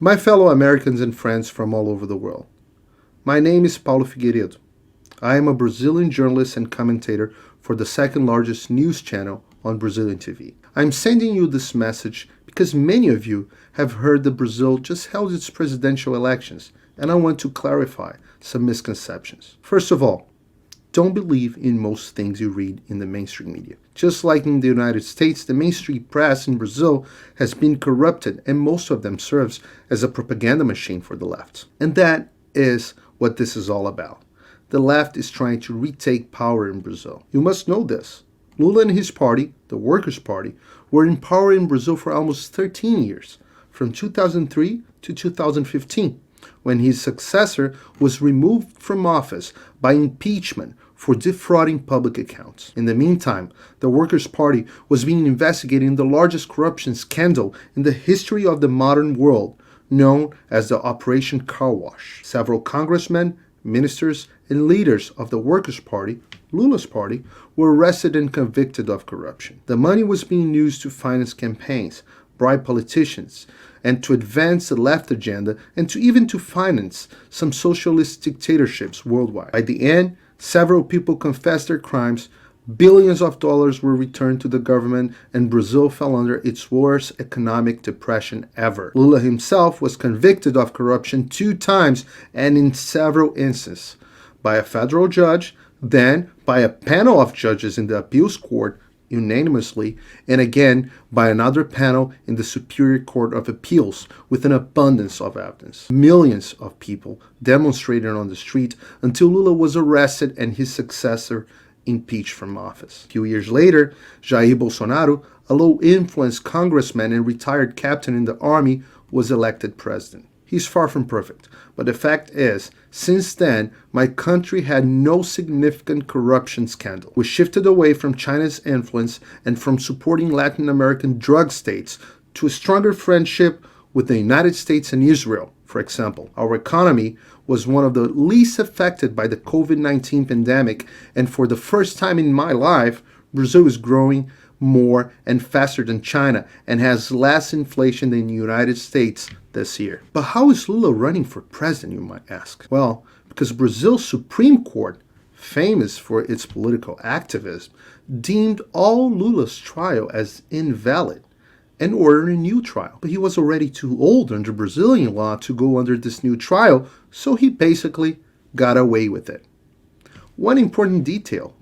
My fellow Americans and friends from all over the world, my name is Paulo Figueiredo. I am a Brazilian journalist and commentator for the second largest news channel on Brazilian TV. I'm sending you this message because many of you have heard that Brazil just held its presidential elections, and I want to clarify some misconceptions. First of all, don't believe in most things you read in the mainstream media. Just like in the United States, the mainstream press in Brazil has been corrupted, and most of them serves as a propaganda machine for the left. And that is what this is all about. The left is trying to retake power in Brazil. You must know this. Lula and his party, the Workers' Party, were in power in Brazil for almost 13 years, from 2003 to 2015. When his successor was removed from office by impeachment for defrauding public accounts. In the meantime, the Workers' Party was being investigated in the largest corruption scandal in the history of the modern world, known as the Operation Car Wash. Several congressmen, ministers, and leaders of the Workers' Party, Lula's party, were arrested and convicted of corruption. The money was being used to finance campaigns, bribe politicians, and to advance the left agenda, and even to finance some socialist dictatorships worldwide. By the end, several people confessed their crimes, billions of dollars were returned to the government, and Brazil fell under its worst economic depression ever. Lula himself was convicted of corruption 2 times, and in several instances, by a federal judge, then by a panel of judges in the appeals court, unanimously, and again by another panel in the Superior Court of Appeals with an abundance of evidence. Millions of people demonstrated on the street until Lula was arrested and his successor impeached from office. A few years later, Jair Bolsonaro, a low-influence congressman and retired captain in the army, was elected president. He's far from perfect, but the fact is, since then, my country had no significant corruption scandal. We shifted away from China's influence and from supporting Latin American drug states to a stronger friendship with the United States and Israel, for example. Our economy was one of the least affected by the COVID-19 pandemic, and for the first time in my life, Brazil is growing more and faster than China and has less inflation than the United States this year. But how is Lula running for president, you might ask? Well, because Brazil's Supreme Court, famous for its political activism, deemed all Lula's trial as invalid and ordered a new trial. But he was already too old under Brazilian law to go under this new trial, so he basically got away with it. One important detail: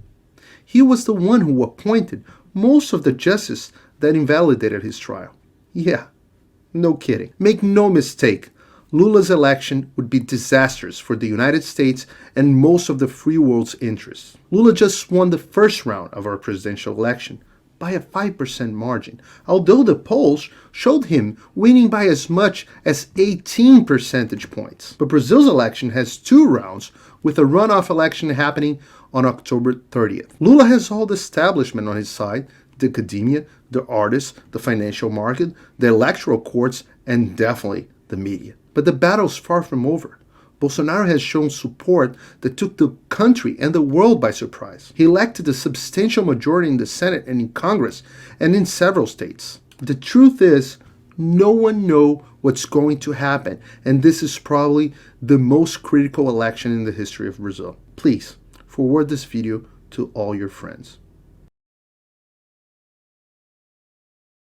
he was the one who appointed most of the justices that invalidated his trial. Yeah, no kidding. Make no mistake, Lula's election would be disastrous for the United States and most of the free world's interests. Lula just won the first round of our presidential election by a 5% margin, although the polls showed him winning by as much as 18 percentage points. But Brazil's election has 2 rounds, with a runoff election happening on October 30th. Lula has all the establishment on his side: the academia, the artists, the financial market, the electoral courts, and definitely the media. But the battle's far from over. Bolsonaro has shown support that took the country and the world by surprise. He elected a substantial majority in the Senate and in Congress and in several states. The truth is, no one knows what's going to happen, and this is probably the most critical election in the history of Brazil. Please forward this video to all your friends.